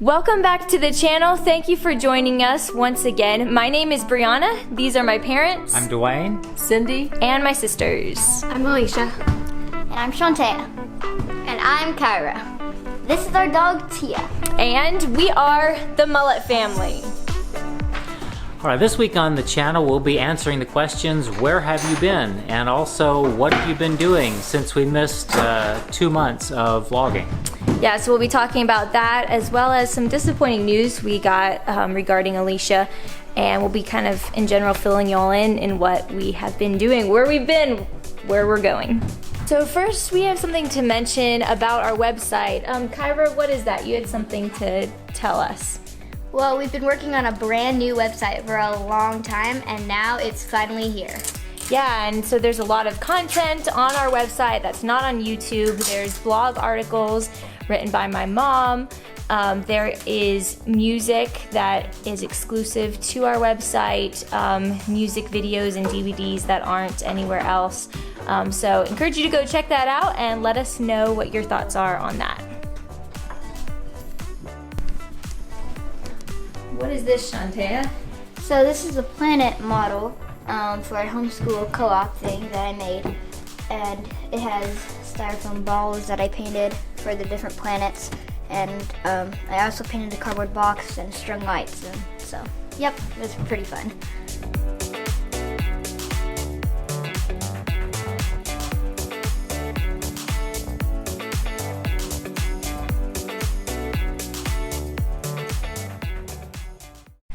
Welcome back to the channel. Thank you for joining us once again. My name is Brianna. These are my parents. I'm Dwayne. Cindy. And my sisters. I'm Alicia. And I'm Shantea. And I'm Kyra. This is our dog, Tia. And we are the Mullet family. All right, this week on the channel, we'll be answering the questions, where have you been? And also, what have you been doing since we missed 2 months of vlogging? Yeah, so we'll be talking about that as well as some disappointing news we got regarding Alicia. And we'll be kind of, in general, filling y'all in what we have been doing, where we've been, where we're going. So first, we have something to mention about our website. Kyra, what is that? You had something to tell us. Well, we've been working on a brand new website for a long time, and now it's finally here. Yeah, and so there's a lot of content on our website that's not on YouTube. There's blog articles written by my mom. There is music that is exclusive to our website, music videos and DVDs that aren't anywhere else. So encourage you to go check that out and let us know what your thoughts are on that. What is this, Shantea? So this is a planet model for a homeschool co-op thing that I made. And it has styrofoam balls that I painted for the different planets. And I also painted a cardboard box and strung lights. And so, yep, it was pretty fun.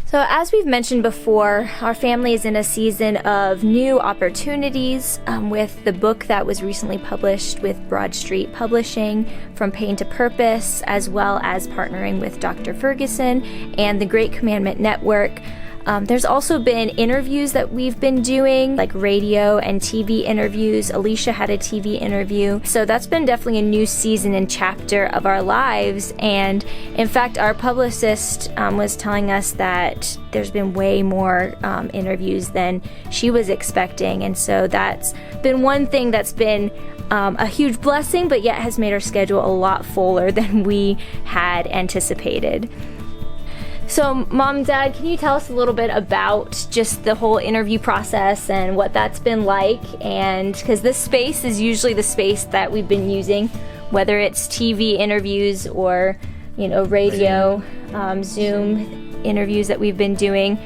So as we've mentioned before, our family is in a season of new opportunities with the book that was recently published with Broad Street Publishing, From Pain to Purpose, as well as partnering with Dr. Ferguson and the Great Commandment Network. There's also been interviews that we've been doing, like radio and TV interviews. Alicia had a TV interview. So that's been definitely a new season and chapter of our lives. And in fact, our publicist was telling us that there's been way more interviews than she was expecting. And so that's been one thing that's been a huge blessing, but yet has made our schedule a lot fuller than we had anticipated. So Mom, Dad, can you tell us a little bit about just the whole interview process and what that's been like? And because this space is usually the space that we've been using, whether it's TV interviews or, you know, radio, Zoom interviews that we've been doing.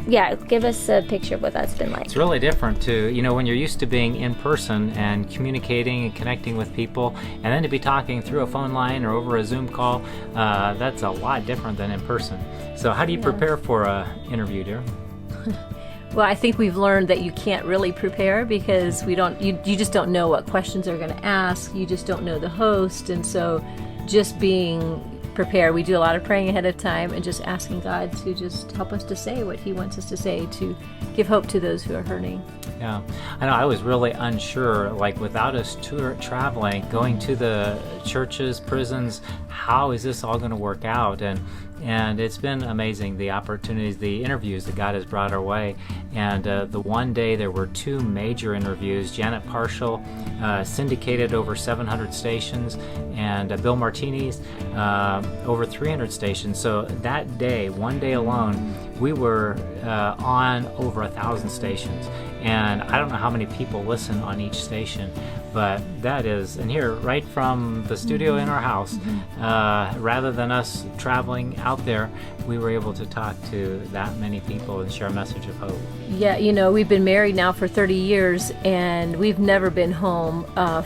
Yeah, give us a picture of what that's been like. It's really different to, you know, when you're used to being in person and communicating and connecting with people, and then to be talking through a phone line or over a Zoom call, that's a lot different than in person. So how do you prepare for an interview, dear? Well, I think we've learned that you can't really prepare because you just don't know what questions they're going to ask. You just don't know the host, and so just being prepared. We do a lot of praying ahead of time and just asking God to just help us to say what He wants us to say, to give hope to those who are hurting. Yeah, I know I was really unsure, like without us traveling, going to the churches, prisons, how is this all going to work out? And it's been amazing, the opportunities, the interviews that God has brought our way. And the one day there were 2 major interviews. Janet Parshall, syndicated over 700 stations, and Bill Martini's over 300 stations. So that day, one day alone, we were on over 1,000 stations. And I don't know how many people listen on each station, but that is, and here, right from the studio in our house, rather than us traveling out there, we were able to talk to that many people and share a message of hope. Yeah, you know, we've been married now for 30 years, and we've never been home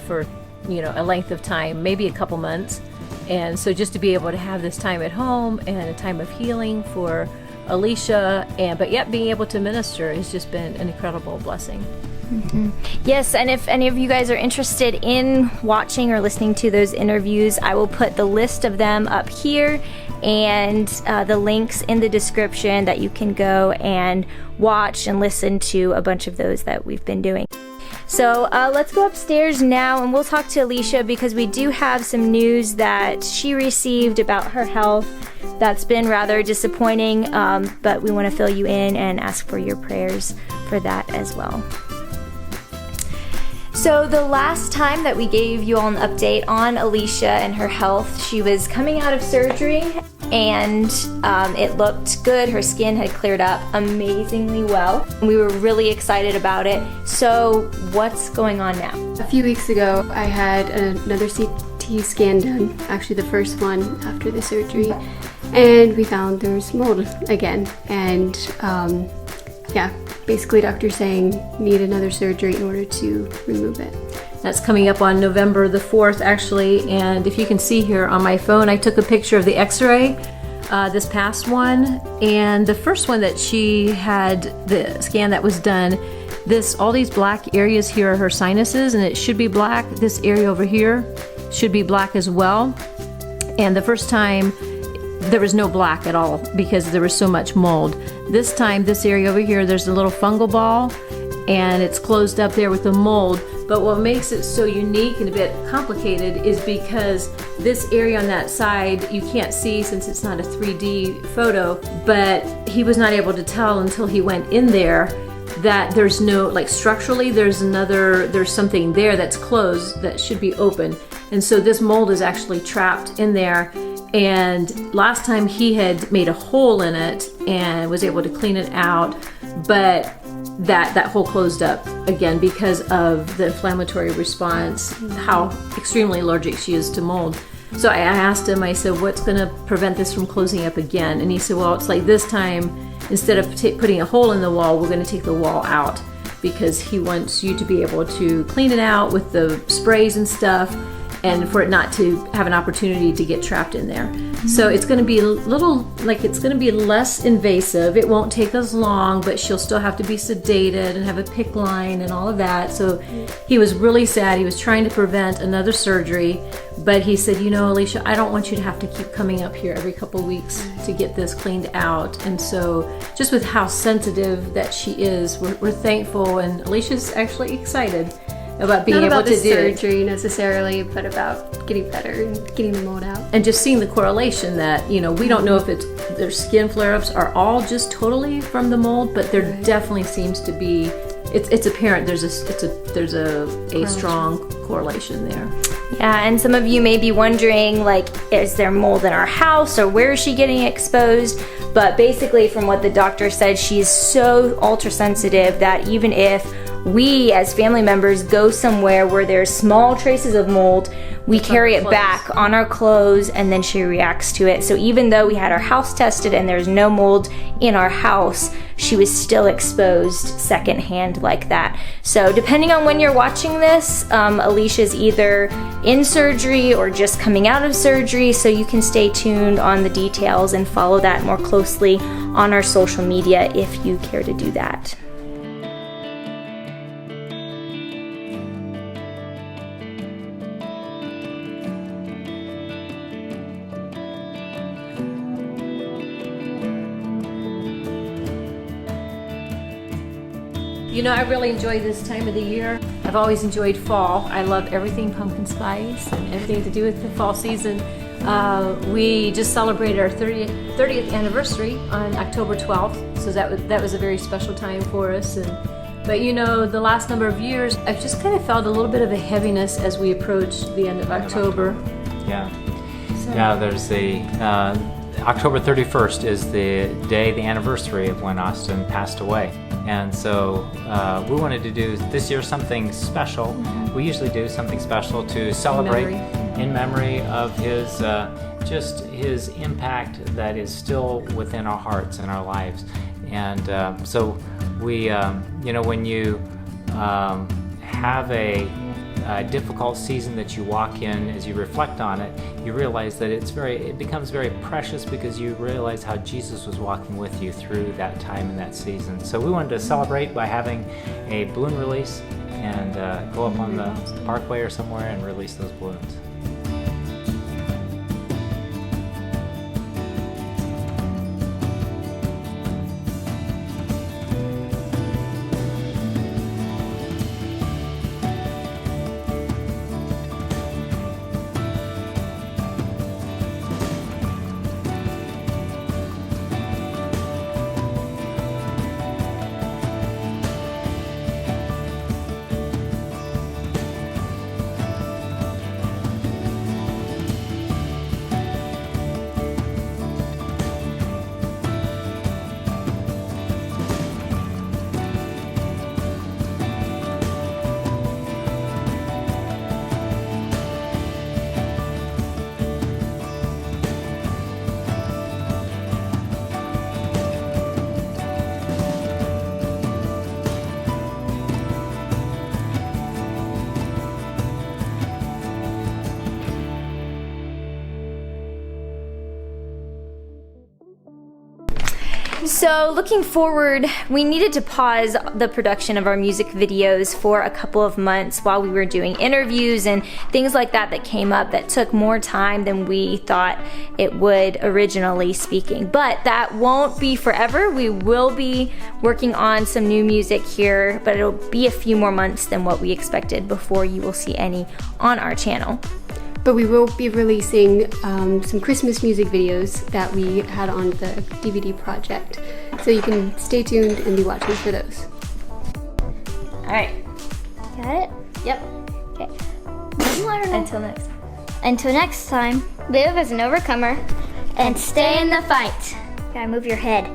for, you know, a length of time, maybe a couple months. And so just to be able to have this time at home and a time of healing for Alicia, but yet being able to minister has just been an incredible blessing. Mm-hmm. Yes, and if any of you guys are interested in watching or listening to those interviews, I will put the list of them up here and the links in the description that you can go and watch and listen to a bunch of those that we've been doing. So let's go upstairs now and we'll talk to Alicia because we do have some news that she received about her health that's been rather disappointing, but we want to fill you in and ask for your prayers for that as well. So the last time that we gave you all an update on Alicia and her health, she was coming out of surgery and it looked good. Her skin had cleared up amazingly well. We were really excited about it. So what's going on now? A few weeks ago, I had another CT scan done, actually the first one after the surgery, and we found there's mold again. And yeah, basically doctor's saying need another surgery in order to remove it. That's coming up on November the 4th, actually. And if you can see here on my phone, I took a picture of the x-ray, this past one. And the first one that she had, the scan that was done, all these black areas here are her sinuses, and it should be black. This area over here should be black as well. And the first time, there was no black at all because there was so much mold. This time, this area over here, there's a little fungal ball, and it's closed up there with the mold. But what makes it so unique and a bit complicated is because this area on that side you can't see since it's not a 3D photo, but he was not able to tell until he went in there that there's no, like structurally there's something there that's closed that should be open. And so this mold is actually trapped in there. And last time he had made a hole in it and was able to clean it out, but that hole closed up again because of the inflammatory response, how extremely allergic she is to mold. So I asked him, I said, what's going to prevent this from closing up again? And he said, well, it's like this time, instead of putting a hole in the wall, we're going to take the wall out because he wants you to be able to clean it out with the sprays and stuff, and for it not to have an opportunity to get trapped in there. So it's going to be it's going to be less invasive. It won't take as long, but she'll still have to be sedated and have a PICC line and all of that. So he was really sad. He was trying to prevent another surgery, but he said, you know, Alicia, I don't want you to have to keep coming up here every couple weeks to get this cleaned out. And so just with how sensitive that she is, we're thankful, and Alicia's actually excited about being able to do surgery necessarily, but about getting better and getting the mold out. And just seeing the correlation that, you know, we don't know if their skin flare-ups are all just totally from the mold, but there definitely seems to be, it's apparent there's a strong correlation there. Yeah, and some of you may be wondering, like, is there mold in our house or where is she getting exposed? But basically from what the doctor said, she's so ultra sensitive that even if we as family members go somewhere where there's small traces of mold, we carry it back on our clothes, and then she reacts to it. So even though we had our house tested and there's no mold in our house, she was still exposed secondhand like that. So depending on when you're watching this, Alicia's either in surgery or just coming out of surgery, so you can stay tuned on the details and follow that more closely on our social media if you care to do that. You know, I really enjoy this time of the year. I've always enjoyed fall. I love everything pumpkin spice and everything to do with the fall season. We just celebrated our 30th anniversary on October 12th, so that was a very special time for us. But you know, the last number of years, I've just kind of felt a little bit of a heaviness as we approach the end of October. Yeah. Yeah, there's the October 31st is the day, the anniversary of when Austin passed away. And so we wanted to do this year something special. We usually do something special to celebrate in memory of his just his impact that is still within our hearts and our lives. And so we, you know, when you have a difficult season that you walk in, as you reflect on it, you realize that it becomes very precious because you realize how Jesus was walking with you through that time and that season. So we wanted to celebrate by having a balloon release and go up on the parkway or somewhere and release those balloons. So looking forward, we needed to pause the production of our music videos for a couple of months while we were doing interviews and things like that came up that took more time than we thought it would originally speaking. But that won't be forever. We will be working on some new music here, but it'll be a few more months than what we expected before you will see any on our channel. But we will be releasing some Christmas music videos that we had on the DVD project. So you can stay tuned and be watching for those. All right. Got it? Yep. Okay. Until next time. Live as an overcomer and stay in the fight. Gotta move your head.